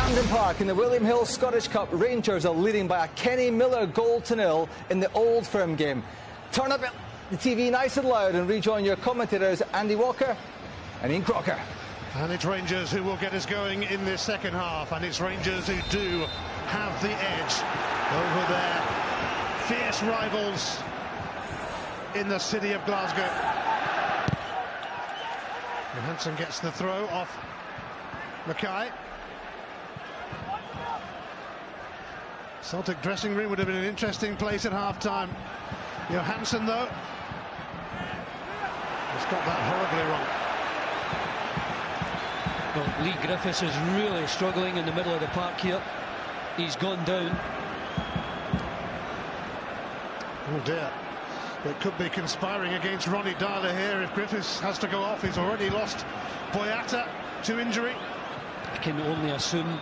Hampden Park in the William Hill Scottish Cup, Rangers are leading by a Kenny Miller goal to nil in the Old Firm game. Turn up the TV nice and loud and rejoin your commentators Andy Walker and Ian Crocker. And it's Rangers who will get us going in this second half, and it's Rangers who do have the edge over their fierce rivals in the city of Glasgow. Johansson gets the throw off Mackay. Celtic dressing room would have been an interesting place at half-time. Johansson, though, has got that horribly wrong. Well, Lee Griffiths is really struggling in the middle of the park here. He's gone down. Oh dear. It could be conspiring against Ronnie Darler here if Griffiths has to go off. He's already lost Boyata to injury. I can only assume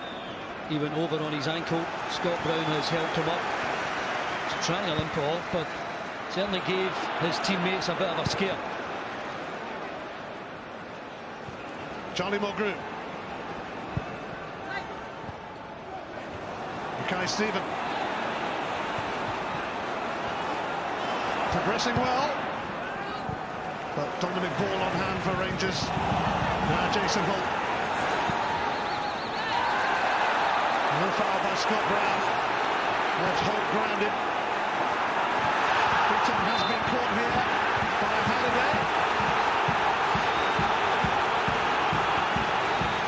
he went over on his ankle. Scott Brown has helped him up. He's trying to limp off, but certainly gave his teammates a bit of a scare. Charlie Mulgrew. Mackay Stephen. Progressing well. But dominant ball on hand for Rangers. Now Jason Holt. No foul by Scott Brown. Left Holt grounded. Big time has been caught here by Halliday.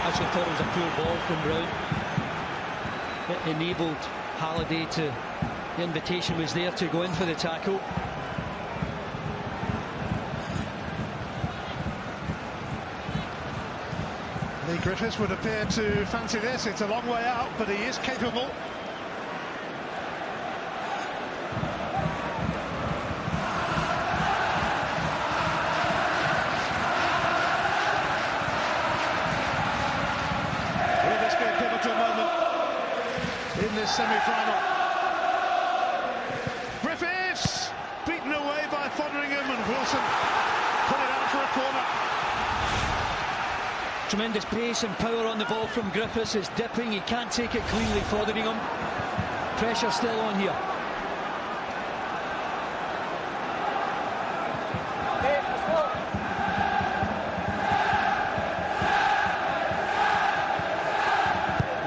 I actually thought it was a poor ball from Brown. It enabled Halliday to... The invitation was there to go in for the tackle. Lee Griffiths would appear to fancy this. It's a long way out, but he is capable. Will this be a pivotal moment in this semi-final? Griffiths beaten away by Fotheringham, and Wilson put it out for a corner. Tremendous pace and power on the ball from Griffiths. It's dipping, he can't take it cleanly. Fotheringham. Pressure still on here.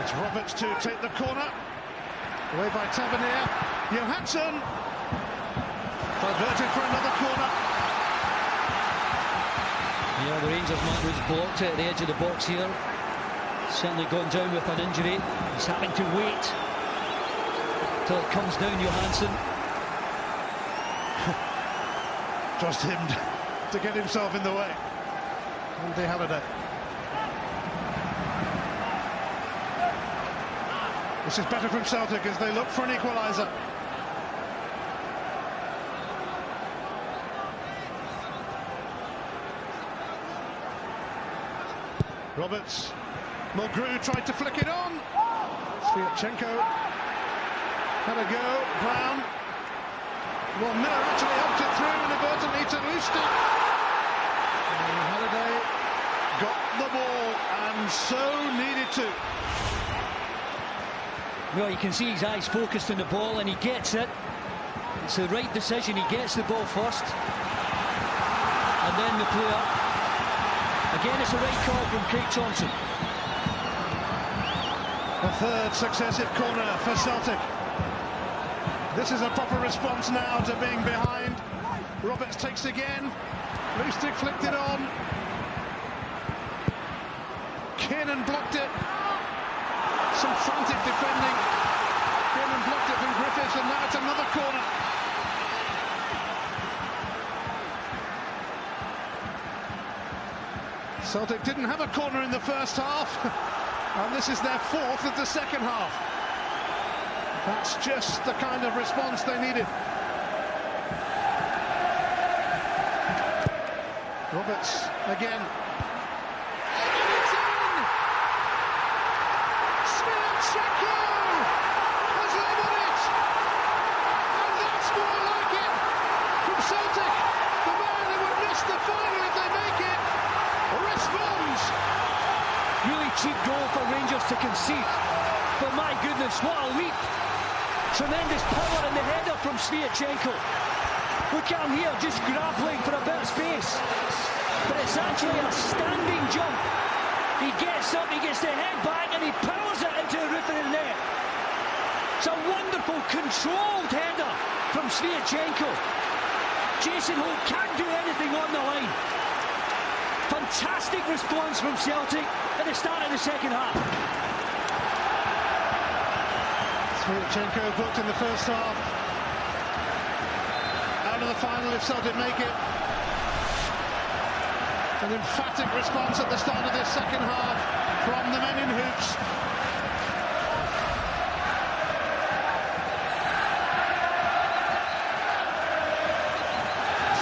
It's Roberts to take the corner. Away by Tavernier. Johansson diverted for another corner. Yeah, the Rangers man was blocked at the edge of the box here. Certainly gone down with an injury. He's having to wait till it comes down, Johansson. Just him to get himself in the way. Andy Halliday. This is better from Celtic as they look for an equaliser. Roberts. Mulgrew tried to flick it on. Sviatchenko had a go. Brown. Well, Miller actually helped it through inadvertently to Lustig. And Halliday got the ball and so needed to. Well, you can see his eyes focused on the ball and he gets it. It's the right decision. He gets the ball first. And then the player. Again, it's a right call from Craig Thompson. A third successive corner for Celtic. This is a proper response now to being behind. Roberts takes again. Lustig flicked it on. Kiernan blocked it. Some frantic defending. Kiernan blocked it from Griffiths, and now it's another corner. Celtic didn't have a corner in the first half, and this is their fourth of the second half. That's just the kind of response they needed. Roberts again. And it's in! Sviatchenko has leveled it! And that's more like it from Celtic. The man who would miss the final if they make it responds. Really cheap goal for Rangers to concede. But my goodness, what a leap. Tremendous power in the header from Sviatchenko. Look at him here, just grappling for a bit of space. But it's actually a standing jump. He gets up, he gets the head back, and he powers it into the roof of the net. It's a wonderful, controlled header from Sviatchenko. Jason Holt can't do anything on the line. Fantastic response from Celtic at the start of the second half. Sviatchenko booked in the first half. Out of the final if Celtic make it. An emphatic response at the start of this second half from the men in hoops.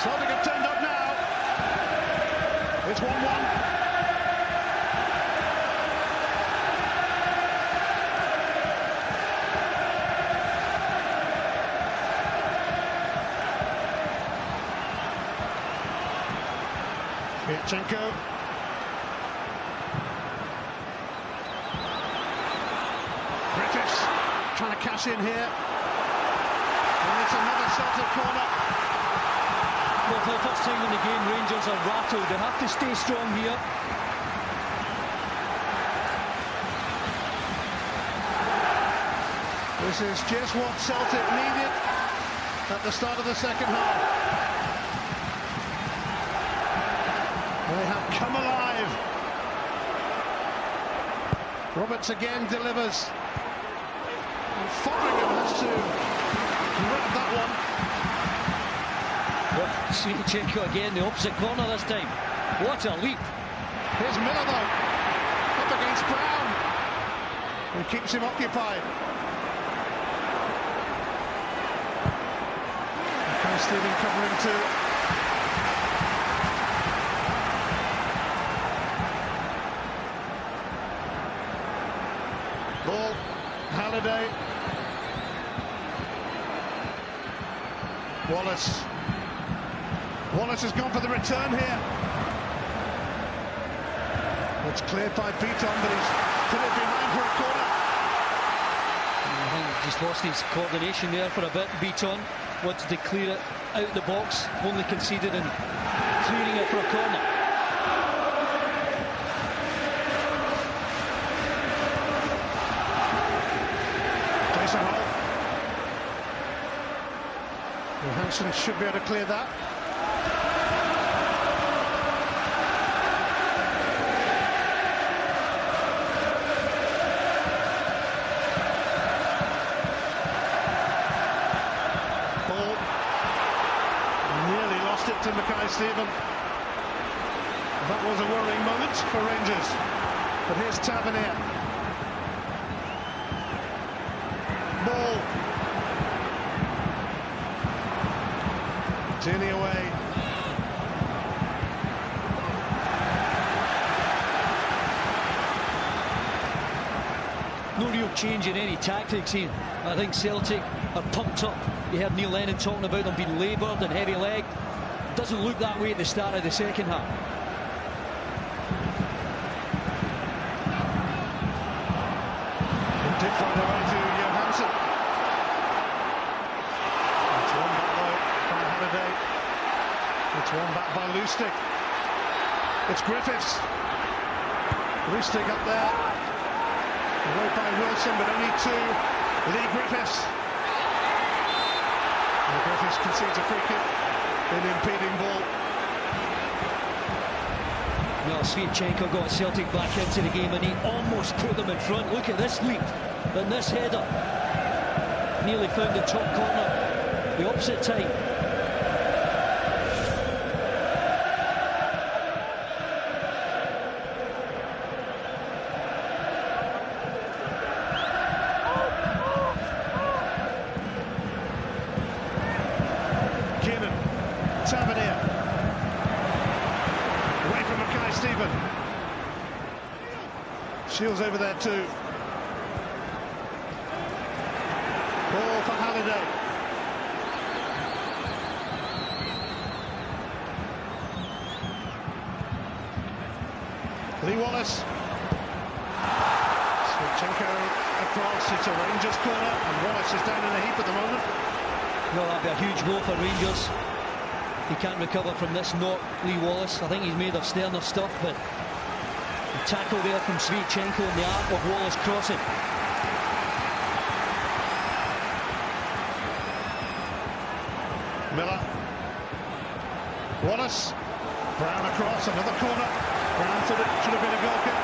Celtic have turned up now. It's 1-1. Sviatchenko. Griffiths trying to cash in here. And it's another Celtic corner. Well, for the first time in the game, Rangers are rattled. They have to stay strong here. This is just what Celtic needed at the start of the second half. They have come alive. Roberts again delivers. And Fotheringham has to grab that one. Well, Sviatchenko again, the opposite corner this time. What a leap. Here's Miller though, up against Brown. Who keeps him occupied. Okay, Stephen covering too. Ball, Halliday. Wallace has gone for the return here. It's cleared by Beaton, but he's put it behind for a corner. I think he just lost his coordination there for a bit. Beaton wanted to clear it out the box, only conceded in clearing it for a corner. Johansson should be able to clear that. Ball nearly lost it to Mackay-Steven. That was a worrying moment for Rangers. But here's Tavernier. Ball. Tierney away. No real change in any tactics here. I think Celtic are pumped up. You heard Neil Lennon talking about them being laboured and heavy legged. Doesn't look that way at the start of the second half. Did find a way to Johansson. It's one back though by Halliday. It's one back by Lustig. It's Griffiths. Lustig up there. Away by Wilson, but only two. Lee Griffiths. And Griffiths concedes a free kick in impeding ball. Well, Sviatchenko got Celtic back into the game and he almost put them in front. Look at this leap and this header. Nearly found the top corner, the opposite time. Tavernier. Away from Mackay-Steven. Shields over there too. Ball for Halliday. Lee Wallace. Chenko across, it's a Rangers corner, and Wallace is down in a heap at the moment. Well, that'd be a huge blow for Rangers. He can't recover from this knock, Lee Wallace. I think he's made of sterner stuff, but the tackle there from Chenko in the arc of Wallace crossing. Miller. Wallace. Brown across, another corner. Brown thought it should have been a goal kick.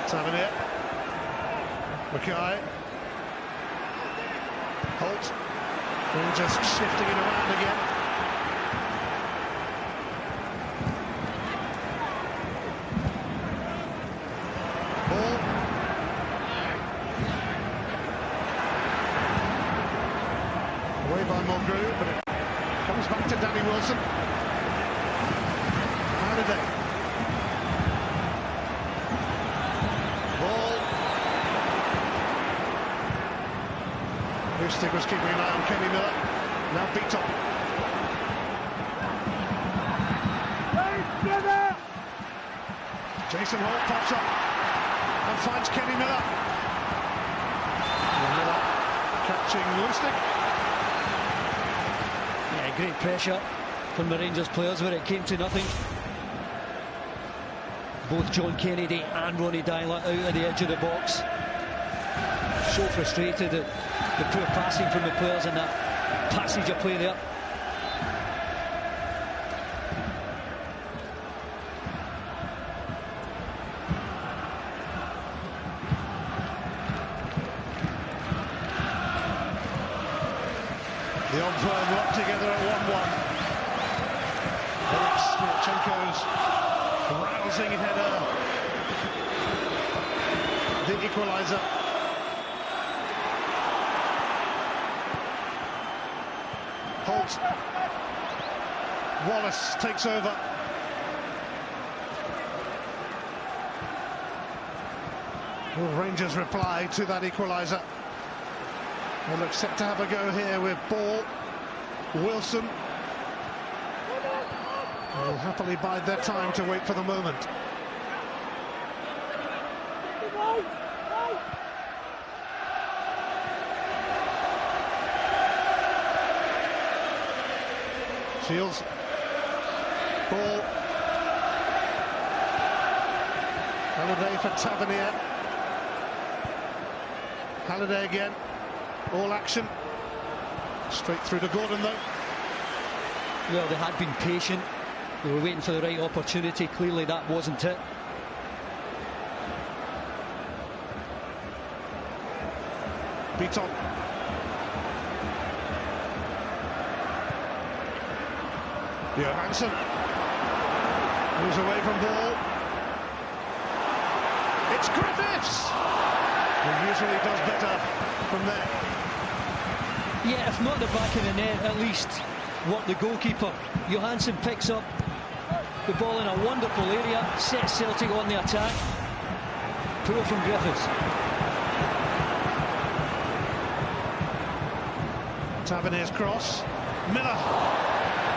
Tavernier. Mackay. Holt. And just shifting it around again. Ball. Away by Mulgrew, but it comes back to Danny Wilson. Halliday. Ball. Lustig was keeping an eye on Kenny Miller. Now Beaton. Jason Holt pops up and finds Kenny Miller. And Miller catching Lustig. Yeah, great pressure from the Rangers players where it came to nothing. Both John Kennedy and Ronnie Dyler out at the edge of the box. So frustrated at the poor passing from the players in that passage of play there. The odd firm locked together at 1-1. Chenko's rousing header. The equaliser. Holt. Wallace takes over. Will Rangers reply to that equaliser? They look set to have a go here with Ball. Wilson will happily bide their time to wait for the moment. Shields. Ball. Halliday for Tavernier. Halliday again. All action. Straight through to Gordon though. Well, they had been patient. They were waiting for the right opportunity. Clearly that wasn't it. Beaton. Johansson moves away from ball. It's Griffiths, who usually does better from there. Yeah, if not the back of the net, at least what the goalkeeper. Johansson picks up the ball in a wonderful area, sets Celtic on the attack. Poor from Griffiths. Tavernier's cross. Miller.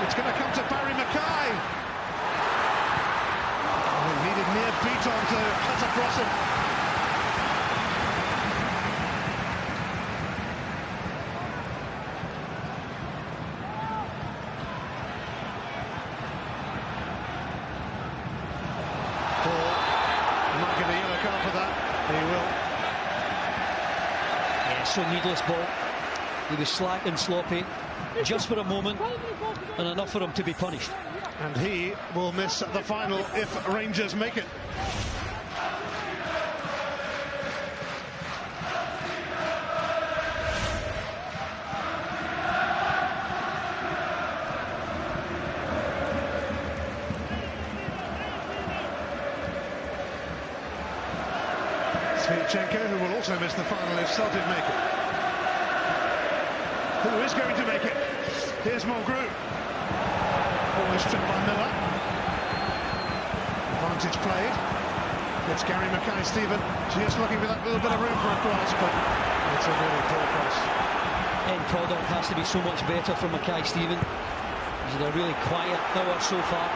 It's going to come to Barry Mackay. He needed near Beaton to cut across him. Paul might get a yellow card for that. He will. Yeah, so needless ball. He was slack and sloppy just for a moment, and enough for him to be punished. And he will miss the final if Rangers make it. Chenko, who will also miss the final if Celtic make it. Who is going to make it? Here's Mulgrew. Almost tripped by Miller. Advantage played. It's Gary Mackay-Steven just looking for that little bit of room for a cross, but it's a really poor cross. End product has to be so much better for Mackay-Steven. He's had a really quiet hour so far.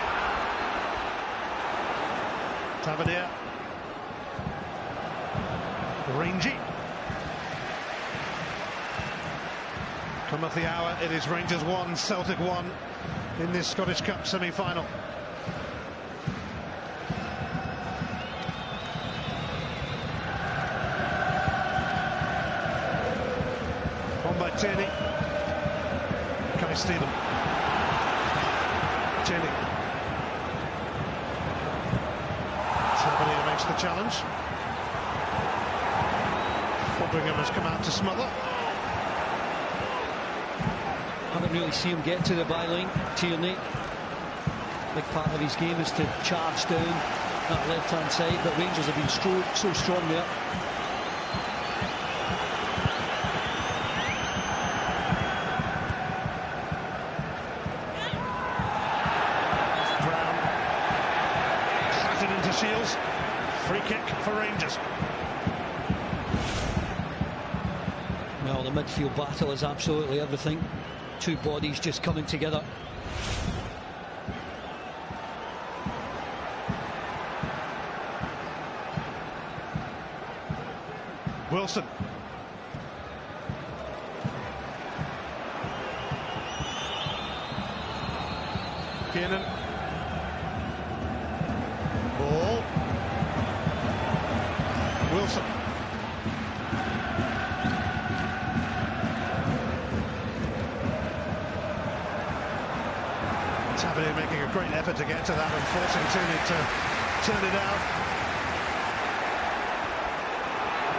Tavernier. Rangy. Come of the hour, it is Rangers 1, Celtic 1 in this Scottish Cup semi-final. On by Tierney. Mackay-Steven. Tierney. Tavernier makes the challenge. Fodringham has come out to smother. Haven't really seen him get to the byline. Tierney, big part of his game is to charge down that left-hand side, but Rangers have been so strong there. Brown clattered into Shields. Free kick for Rangers. Well, the midfield battle is absolutely everything. Two bodies just coming together. Wilson. Kiernan. Ball. Wilson. Tavernier making a great effort to get to that and forcing Tierney to turn it out.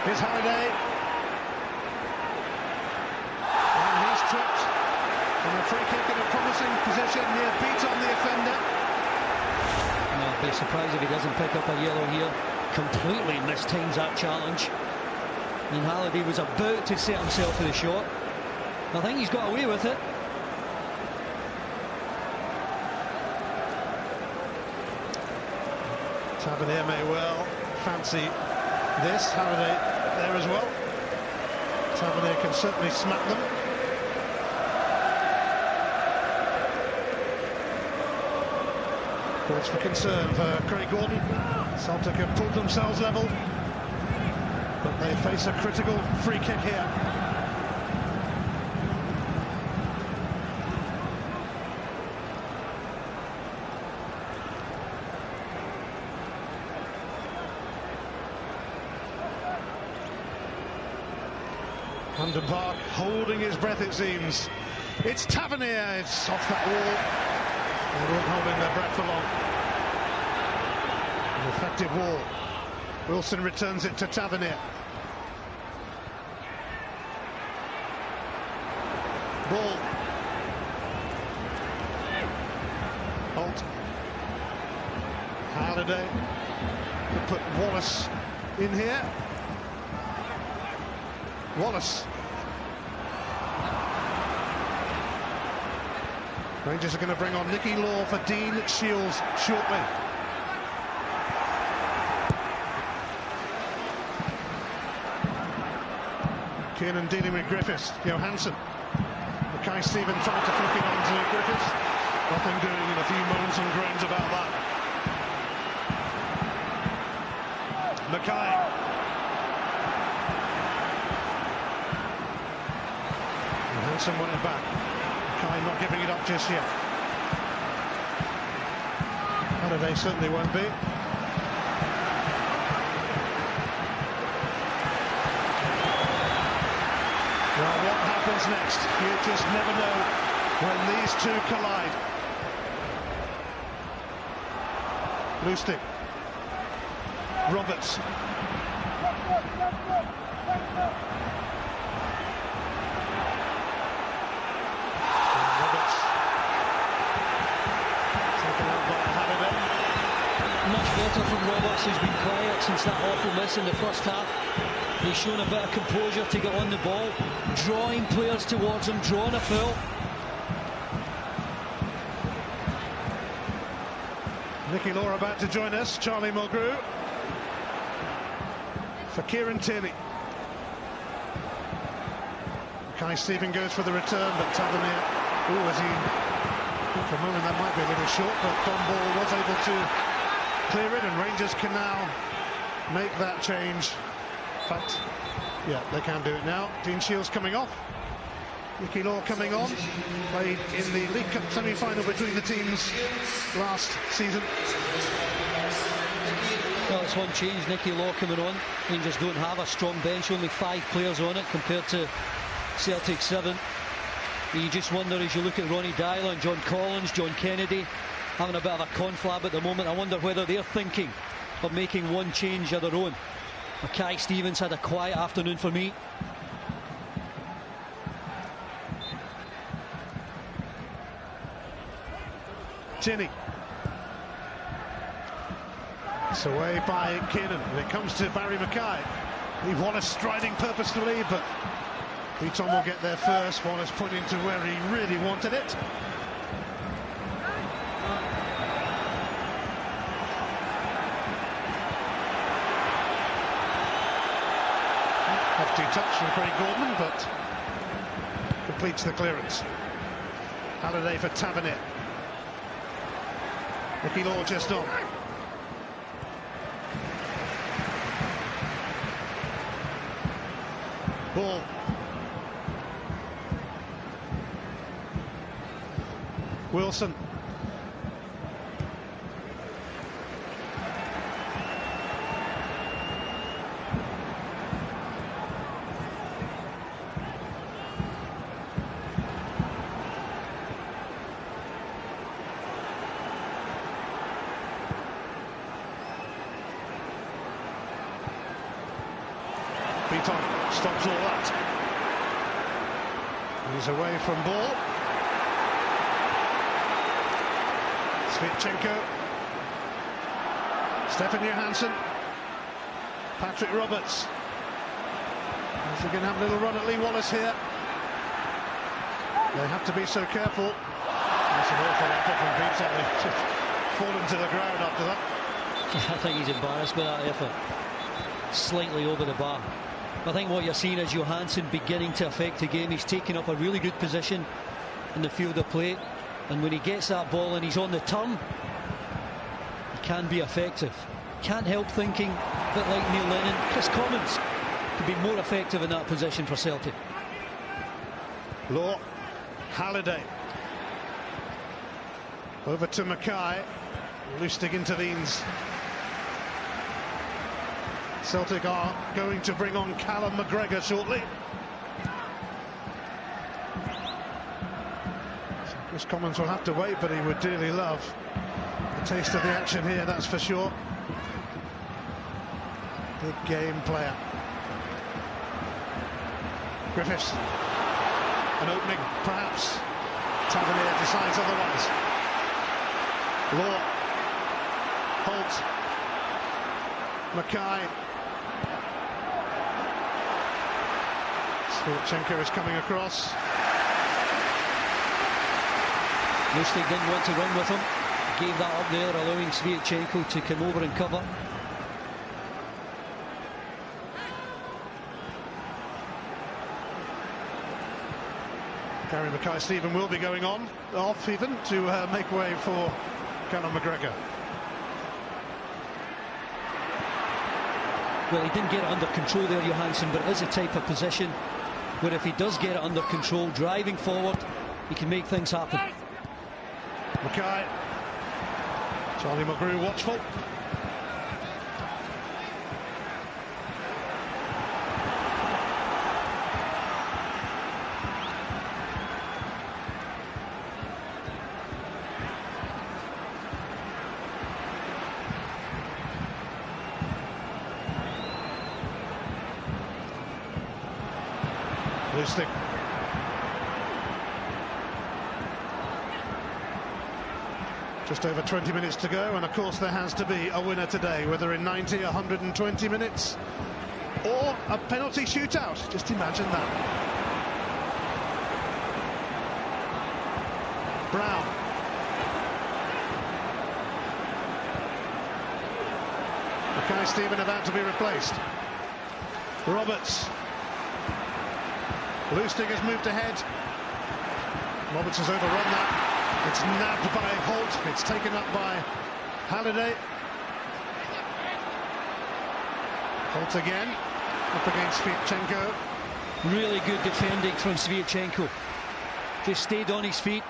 Here's Halliday. And he's tripped. And a free kick in a promising position near beat on the offender. I'd be surprised if he doesn't pick up a yellow here. Completely mistimes that challenge. And Halliday was about to set himself for the shot. I think he's got away with it. Tavernier may well fancy this. Halliday there as well. Tavernier can certainly smack them. Cause for concern for Craig Gordon. Celtic have pulled themselves level, but they face a critical free kick here. Hampden Park holding his breath, it seems. It's Tavernier, it's off that wall. They weren't holding their breath for long. An effective wall. Wilson returns it to Tavernier. Ball. Holt. Halliday. Could put Wallace in here. Wallace. Rangers are going to bring on Nicky Law for Dean Shields shortly. Kiernan dealing with Griffiths. Johansson. Mackay-Steven trying to flick it on to Griffiths. Nothing doing, and a few moans and groans about that. Mackay. Johansson won it back. Mackay not giving it up just yet. Halliday certainly won't be. Well, what happens next? You just never know when these two collide. Lustig. Roberts. Much better from Roberts, who's been quiet since that awful miss in the first half. He's shown a bit of composure to get on the ball, drawing players towards him, drawing a foul. Nicky Law about to join us, Charlie Mulgrew. for Kieran Tierney. Mackay-Steven goes for the return, but Tavernier, as he, for a moment that might be a little short, but Don Ball was able to clear it, and Rangers can now make that change. In fact, yeah, they can do it now. Dean Shields coming off. Nicky Law coming on. Played in the League Cup semi-final between the teams last season. Well, it's one change, Nicky Law coming on. Rangers don't have a strong bench, only 5 players on it compared to Celtic 7. And you just wonder, as you look at Ronnie Dyler and John Collins, John Kennedy, having a bit of a conflab at the moment. I wonder whether they're thinking of making one change of their own. Mackay-Steven's had a quiet afternoon for me. Tierney. It's away by Kiernan, and it comes to Barry Mackay. He Wallace striding purposefully, but Beaton will get there first. Wallace pointing to where he really wanted it. Hefty touch from Craig Gordon, but completes the clearance. Halliday for Tavernier. Nicky Law just on. Ball. Wilson. Beaton stops all that. He's away from ball. Sviatchenko. Stefan Johansson. Patrick Roberts. Is he going to have a little run at Lee Wallace here? They have to be so careful. That's an awful effort from Beaton. He's just fallen to the ground after that. I think he's embarrassed by that effort. Slightly over the bar. I think what you're seeing is Johansson beginning to affect the game. He's taking up a really good position in the field of play, and when he gets that ball and he's on the turn, he can be effective. Can't help thinking, a bit like Neil Lennon, Chris Commons could be more effective in that position for Celtic. Law, Halliday. Over to Mackay. Lustig intervenes. Celtic are going to bring on Callum McGregor shortly. So Chris Commons will have to wait, but he would dearly love a taste of the action here, that's for sure. Big game player. Griffiths. An opening, perhaps. Tavernier decides otherwise. Law. Holt. Mackay. Sviatchenko is coming across. Lustig didn't want to run with him. Gave that up there, allowing Sviatchenko to come over and cover. Gary Mackay-Steven will be going on, off even, to make way for Callum McGregor. Well, he didn't get it under control there, Johansson, but it is a type of position where if he does get it under control, driving forward, he can make things happen. Mackay. Charlie Mulgrew watchful. Lustig. Just over 20 minutes to go, and of course there has to be a winner today, whether in 90, 120 minutes, or a penalty shootout. Just imagine that. Brown. Mackay-Steven about to be replaced. Roberts. Lustig has moved ahead. Roberts has overrun that. It's nabbed by Holt. It's taken up by Halliday. Holt again, up against Sviatchenko. Really good defending from Sviatchenko. Just stayed on his feet.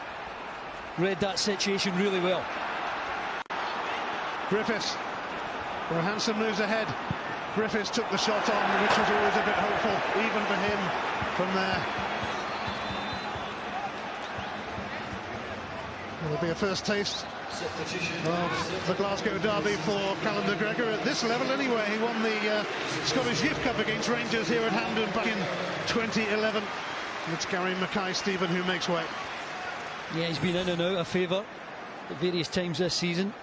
Read that situation really well. Griffiths. Well, Hansen moves ahead. Griffiths took the shot on, which was always a bit hopeful, even for him from there. It'll be a first taste of the Glasgow derby for Callum McGregor at this level anyway. He won the Scottish Youth Cup against Rangers here at Hampden back in 2011. It's Gary Mackay-Stephen who makes way. Yeah, he's been in and out of favour at various times this season.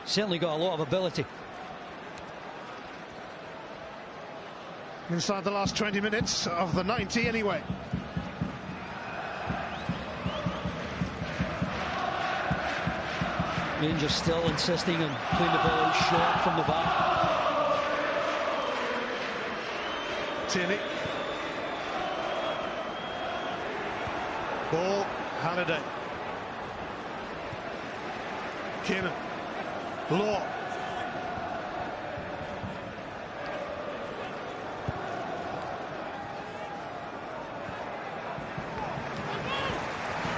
Certainly got a lot of ability. Inside the last 20 minutes of the 90 anyway. Rangers still insisting on playing the ball out short from the back. Tierney. Ball, Halliday. Kiernan. Law.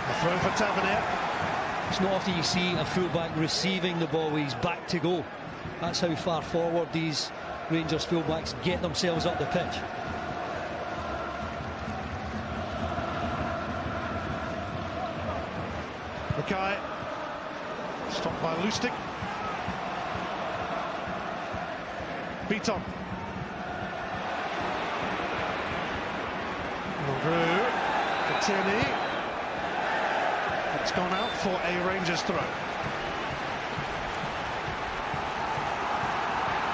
A throw for Tavernier. It's not often you see a fullback receiving the ball with his back to goal. That's how far forward these Rangers fullbacks get themselves up the pitch. Mackay. Stopped by Lustig. Beaton. Mulgrew for Tierney. It's gone out for a Rangers throw.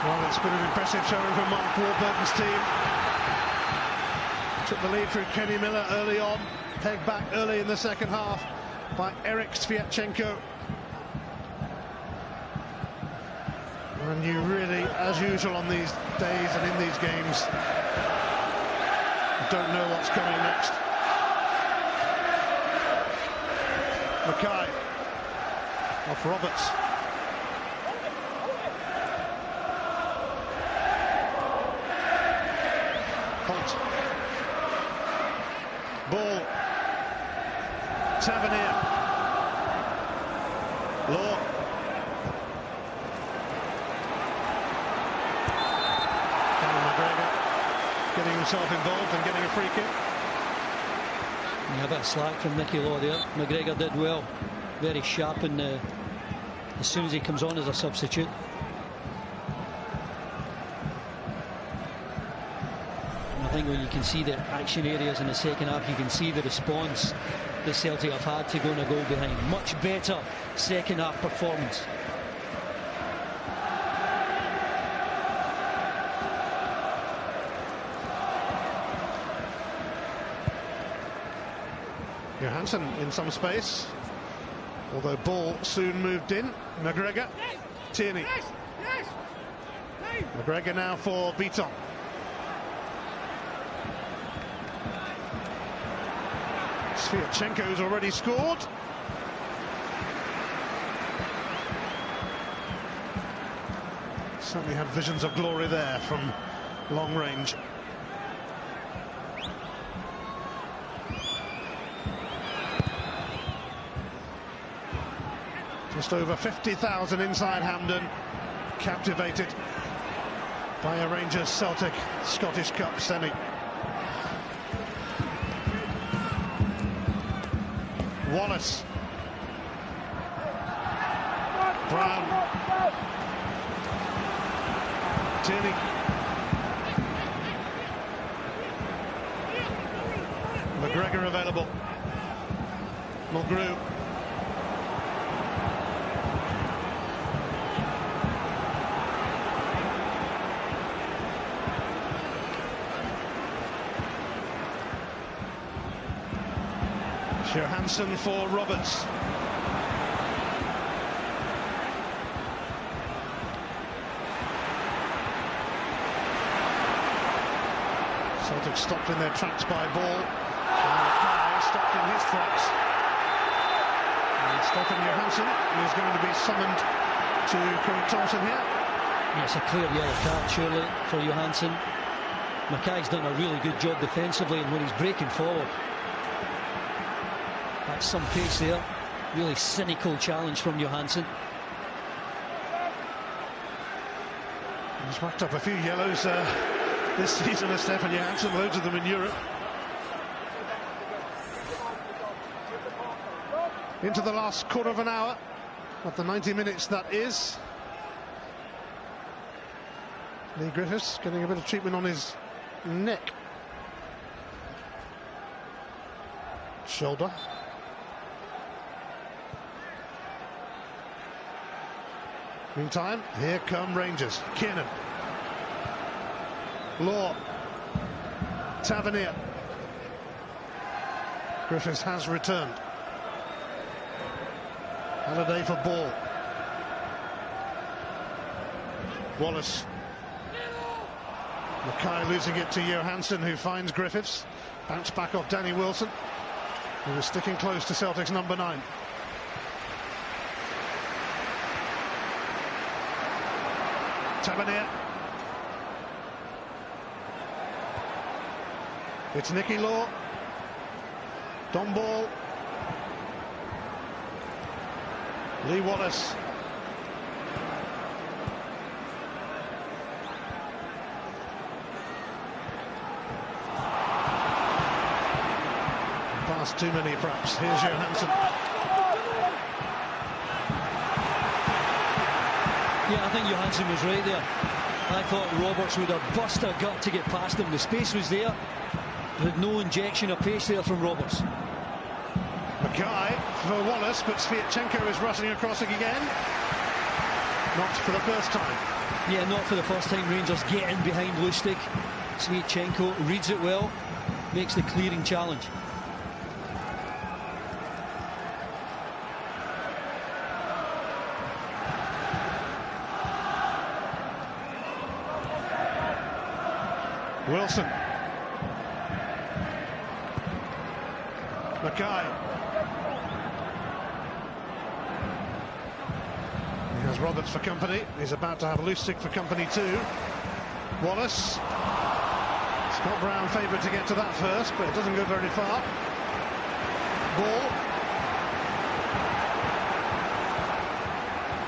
Well, it's been an impressive showing from Mark Warburton's team. Took the lead through Kenny Miller early on, pegged back early in the second half by Eric Sviatchenko. And you really, as usual on these days and in these games, don't know what's coming next. Mackay off Roberts. Holt. Ball. Tavernier. Law. McGregor getting himself involved and getting a free kick. Yeah, a bit of slack from Nicky Law there. McGregor did well. Very sharp in as soon as he comes on as a substitute. And I think when you can see the action areas in the second half, you can see the response that Celtic have had to go and a goal behind. Much better second half performance. Johansson in some space, although ball soon moved in. McGregor, Tierney. McGregor now for Beaton. Sviatchenko's already scored. Certainly had visions of glory there from long range. Just over 50,000 inside Hampden, captivated by a Rangers Celtic Scottish Cup semi. Wallace. Brown. Tierney. McGregor available. Mulgrew. Johansson for Roberts. Celtic stopped in their tracks by ball. And stopped in his tracks. And Stefan Johansson is going to be summoned to Craig Thompson here. Yes, a clear yellow card surely for Johansson. Mackay's done a really good job defensively, and when he's breaking forward, that's some pace there. Really cynical challenge from Johansson. He's racked up a few yellows this season as Stefan Johansson, loads of them in Europe. Into the last quarter of an hour of the 90 minutes that is. Lee Griffiths getting a bit of treatment on his neck. Shoulder. Meantime, here come Rangers. Kiernan. Law. Tavernier. Griffiths has returned. Halliday for ball. Wallace. Mackay losing it to Johansson, who finds Griffiths. Bounce back off Danny Wilson, who was sticking close to Celtic's number 9. Tavernier. It's Nicky Law. Don Ball. Lee Wallace. Past too many perhaps. Here's Johansson. Yeah, I think Johansson was right there. I thought Roberts would have bust a gut to get past him. The space was there. There had no injection of pace there from Roberts. Mackay for Wallace, but Sviatchenko is rushing across again. Not for the first time. Yeah, not for the first time. Rangers getting behind Lustig. Sviatchenko reads it well, makes the clearing challenge. Wilson. Mackay. He has Roberts for company. He's about to have Lustig for company too. Wallace. Scott Brown favoured to get to that first, but it doesn't go very far. Ball.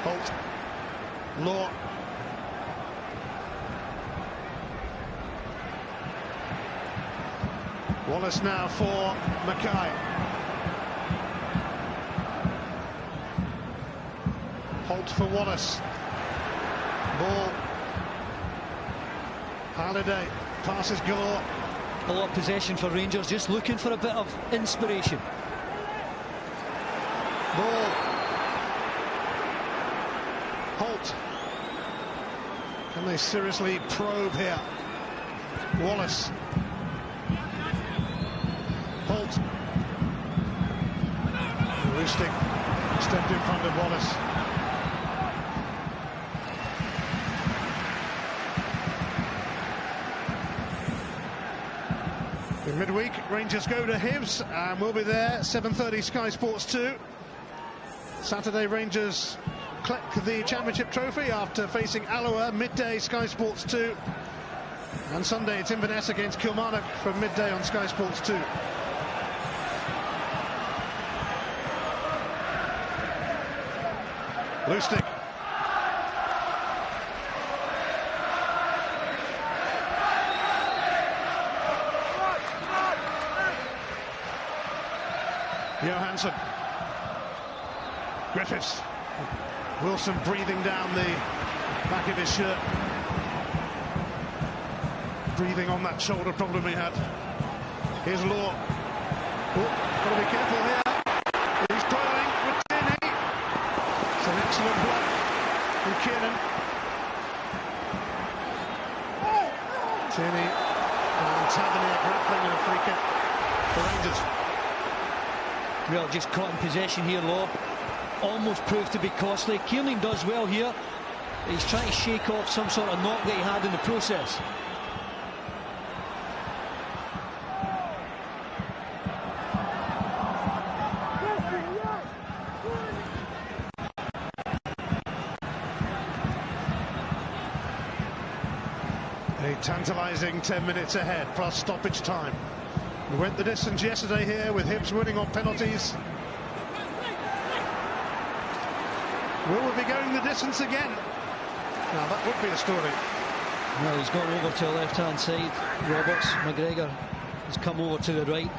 Holt. Law. Wallace now for Mackay. Holt for Wallace. Ball. Halliday. Passes galore. A lot of possession for Rangers, just looking for a bit of inspiration. Ball. Holt. Can they seriously probe here? Wallace. Holt. Lustig stepped in front of Wallace. In midweek, Rangers go to Hibs, and we'll be there 7:30 Sky Sports 2. Saturday, Rangers collect the Championship trophy after facing Alloa, midday Sky Sports 2. And Sunday, it's Inverness against Kilmarnock from midday on Sky Sports 2. Lustig. Johansson. Griffiths. Wilson breathing down the back of his shirt. Breathing on that shoulder problem he had. Here's Law. Oh, got to be careful here. He's toiling with Tierney. It's an excellent block from Kiernan. Tierney and Tavernier grappling in a free kick for Rangers. Well, just caught in possession here, Law. Almost proved to be costly. Kiernan does well here. He's trying to shake off some sort of knock that he had in the process. A tantalising 10 minutes ahead, plus stoppage time. We went the distance yesterday here with Hibs winning on penalties. Will we be going the distance again? Now that would be the story. Well, he's gone over to the left-hand side. Roberts, McGregor has come over to the right.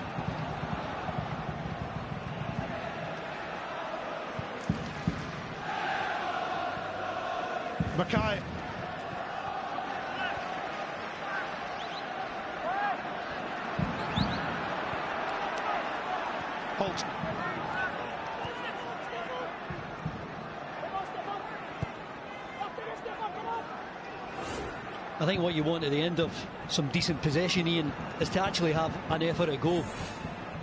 Mackay. Holt. I think what you want at the end of some decent possession, Ian, is to actually have an effort at goal.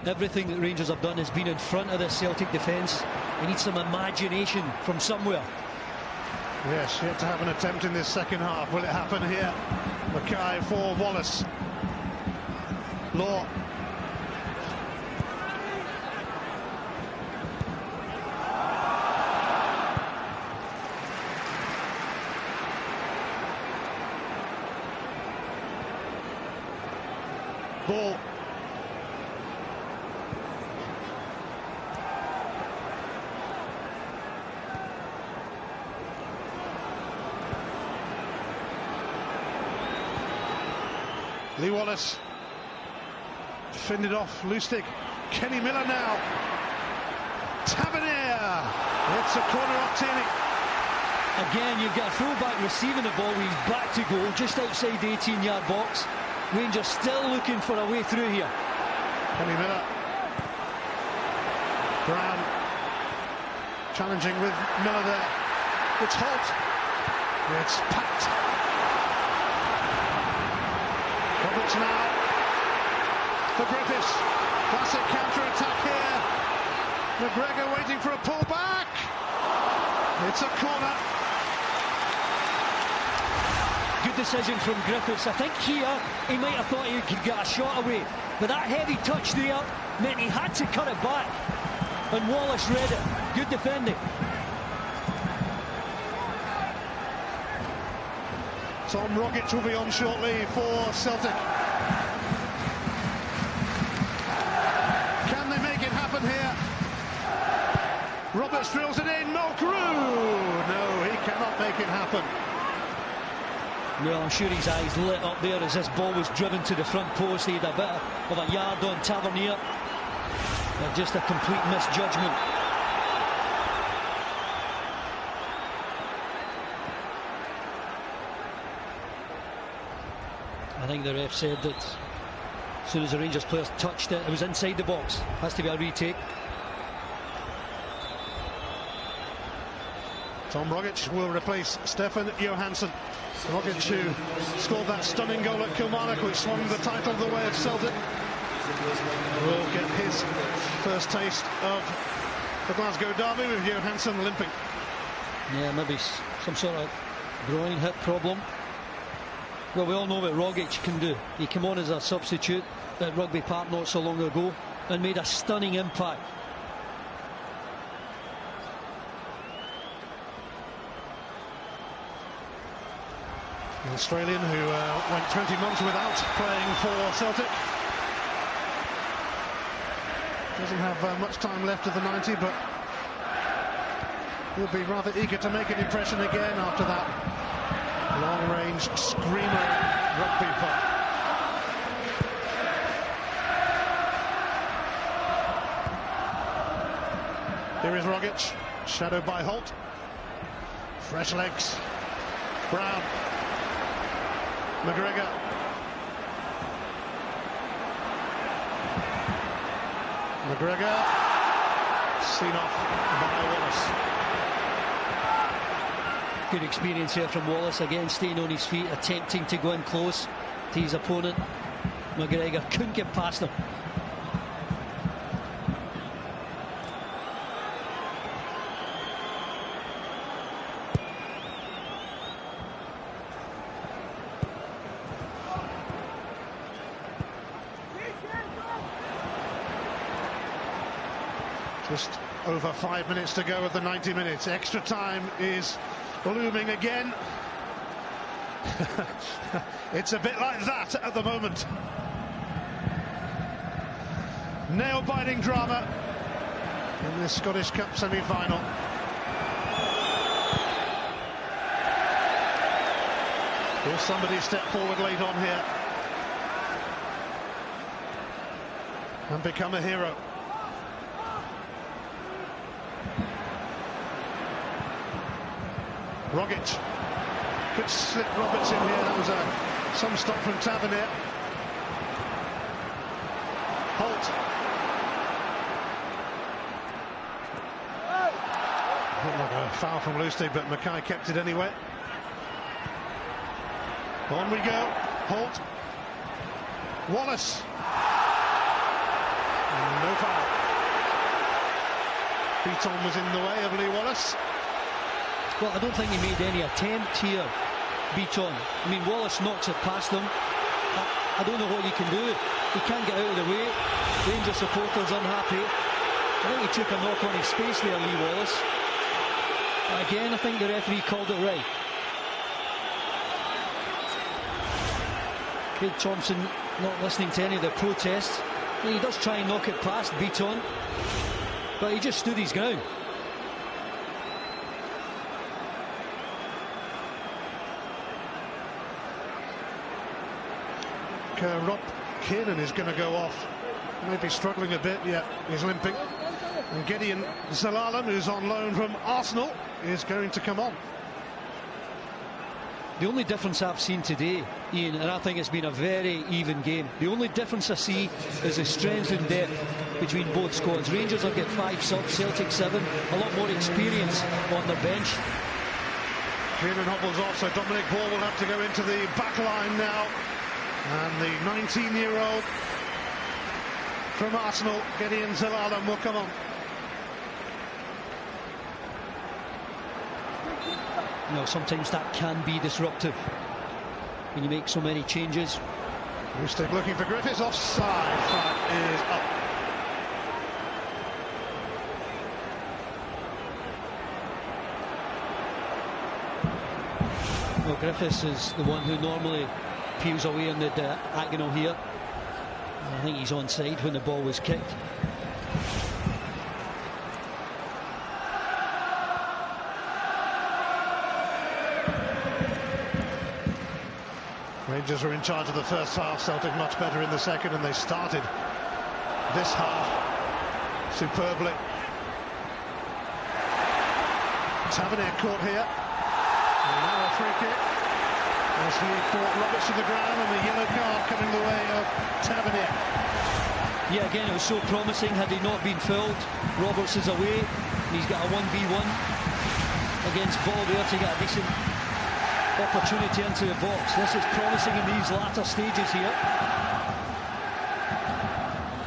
Everything that Rangers have done has been in front of the Celtic defence. We need some imagination from somewhere. Yes, yet to have an attempt in this second half. Will it happen here? Mackay for Wallace. Law. Ball. Lee Wallace. Fended off, Lustig. Kenny Miller now. Tavernier. It's a corner off Tierney. Again, you've got a fullback receiving the ball. He's back to goal, just outside the 18-yard box. Rangers still looking for a way through here. Kenny Miller. Brown challenging with Miller there. It's Holt. It's packed. Roberts now for Griffiths. Classic counter-attack here. McGregor waiting for a pullback. It's a corner. Good decision from Griffiths. I think here he might have thought he could get a shot away, but that heavy touch there meant he had to cut it back, and Wallace read it. Good defending. Tom Rogic will be on shortly for Celtic. Can they make it happen here? Roberts drills it in. Mulgrew! No, he cannot make it happen. Well, I'm sure his eyes lit up there as this ball was driven to the front post. He had a bit of a yard on Tavernier. Just a complete misjudgment. I think the ref said that as soon as the Rangers players touched it, it was inside the box. Has to be a retake. Tom Rogic will replace Stefan Johansson. Rogic, who scored that stunning goal at Kilmarnock, which swung the title the way of Celtic, will get his first taste of the Glasgow derby with Johansson limping. Yeah, maybe some sort of groin hip problem. Well, we all know what Rogic can do. He came on as a substitute at Rugby Park not so long ago and made a stunning impact. An Australian who went 20 months without playing for Celtic. Doesn't have much time left of the 90, but he'll be rather eager to make an impression again after that long-range screamer at Rugby Park. Here is Rogic, shadowed by Holt. Fresh legs. Brown. McGregor. McGregor. Seen off by Wallace. Good experience here from Wallace, again staying on his feet, attempting to go in close to his opponent. McGregor couldn't get past him. Just over 5 minutes to go of the 90 minutes. Extra time is looming again. It's a bit like that at the moment. Nail-biting drama in this Scottish Cup semi-final. Will somebody step forward late on here and become a hero? Rogic could slip Roberts in here. That was some stop from Tavernier. Holt. Looked like a foul from Lustig, but Mackay kept it anyway. On we go. Holt. Wallace. No foul. Beaton was in the way of Lee Wallace. Well, I don't think he made any attempt here, Beaton. I mean, Wallace knocks it past him. I don't know what you can do. He can't get out of the way. Rangers supporters unhappy. I think he took a knock on his face there, Lee Wallace. But again, I think the referee called it right. Craig Thompson not listening to any of the protests. He does try and knock it past Beaton, but he just stood his ground. Rob Kiernan is going to go off. Maybe struggling a bit, yeah, he's limping. And Gideon Zelalem, who's on loan from Arsenal, is going to come on. The only difference I've seen today, Ian, and I think it's been a very even game, the only difference I see is the strength and depth between both squads. Rangers will get 5 subs, Celtic 7, a lot more experience on the bench. Kiernan hobbles off, so Dominic Ball will have to go into the back line now. And the 19-year-old from Arsenal, Gideon Zelalem, will come on. You know, sometimes that can be disruptive when you make so many changes. Lustig looking for Griffiths, offside. Flag is up. Well, Griffiths is the one who normally peels away on the diagonal here. I think he's onside when the ball was kicked. Rangers were in charge of the first half, Celtic much better in the second, and they started this half superbly. Tavernier caught here. And now a free kick as he brought Roberts to the ground, and the yellow card coming the way of Tavernier. Yeah, again, it was so promising. Had he not been fouled, Roberts is away, and he's got a 1v1 against Ball there to get a decent opportunity into the box. This is promising in these latter stages here.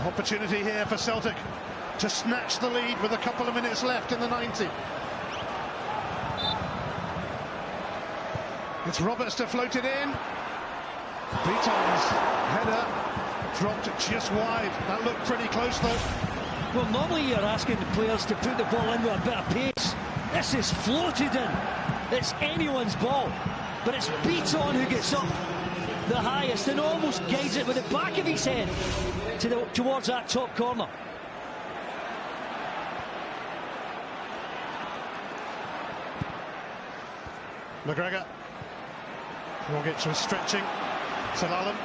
Opportunity here for Celtic to snatch the lead with a couple of minutes left in the 90. It's Roberts to float it in. Beaton's header dropped just wide. That looked pretty close though. Well, normally you're asking the players to put the ball in with a bit of pace. This is floated in. It's anyone's ball. But it's Beaton who gets up the highest and almost guides it with the back of his head towards that top corner. McGregor. Rogic was stretching. Zelalem.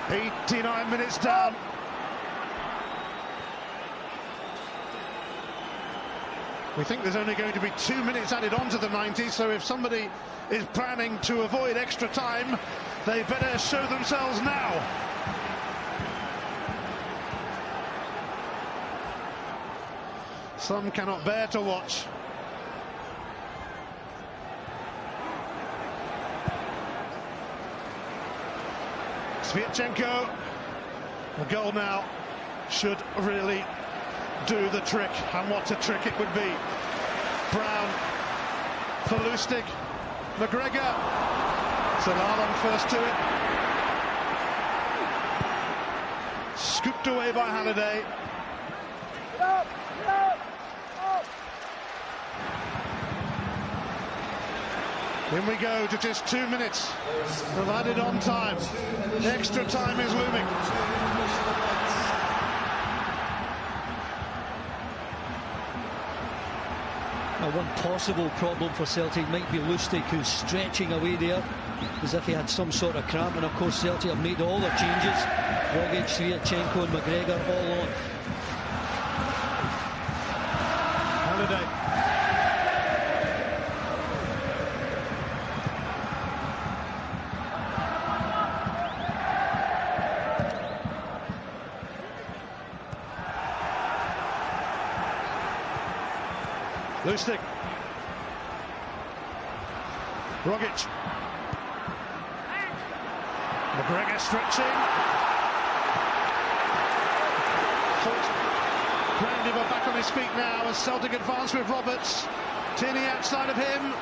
"89 minutes down. We think there's only going to be 2 minutes added on to the 90, so if somebody is planning to avoid extra time, they better show themselves now. Some cannot bear to watch. Sviatchenko, a goal now should really do the trick, and what a trick it would be. Brown for Lustig, McGregor, Zelalem first to it, scooped away by Halliday. In we go to just 2 minutes of added on time. Extra time is looming. One possible problem for Celtic might be Lustig, who's stretching away there as if he had some sort of cramp, and of course Celtic have made all their changes. Rogic, Sviatchenko and McGregor all on. Halliday. Lustig. Rogic. McGregor stretching. Brandiver back on his feet now as Celtic advance with Roberts. Tierney outside of him.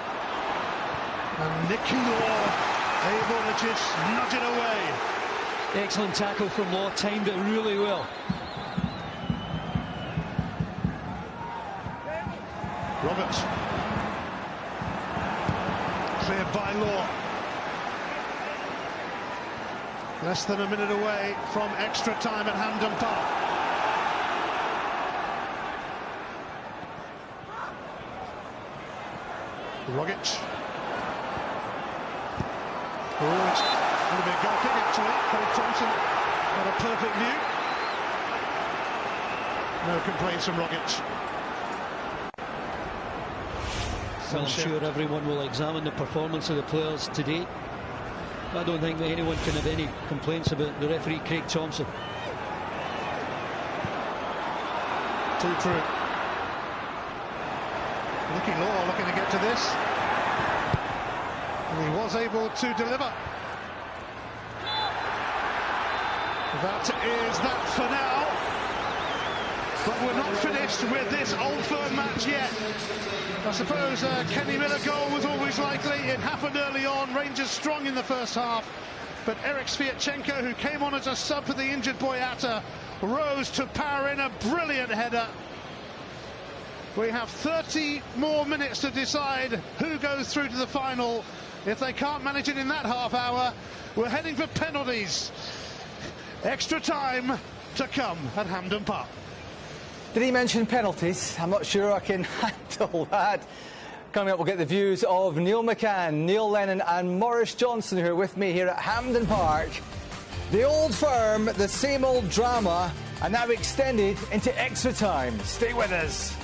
And Nicky Law able to just nudge it away. Excellent tackle from Law, timed it really well. Roberts. Cleared by Law. Less than a minute away from extra time at Hampden Park. Rogic. Oh, it's going to be a goal kick actually. Craig Thompson got a perfect view. No complaints from Rogic. Well, I'm sure everyone will examine the performance of the players today. I don't think that anyone can have any complaints about the referee, Craig Thompson. Too true. Nicky Law looking to get to this. And he was able to deliver. That is that for now. But we're not finished with this Old Firm match yet. I suppose Kenny Miller goal was always likely. It happened early on. Rangers strong in the first half. But Eric Sviatchenko, who came on as a sub for the injured Boyata, rose to power in a brilliant header. We have 30 more minutes to decide who goes through to the final. If they can't manage it in that half hour, we're heading for penalties. Extra time to come at Hampden Park. Did he mention penalties? I'm not sure I can handle that. Coming up, we'll get the views of Neil McCann, Neil Lennon and Maurice Johnson, who are with me here at Hampden Park. The Old Firm, the same old drama, and now extended into extra time. Stay with us.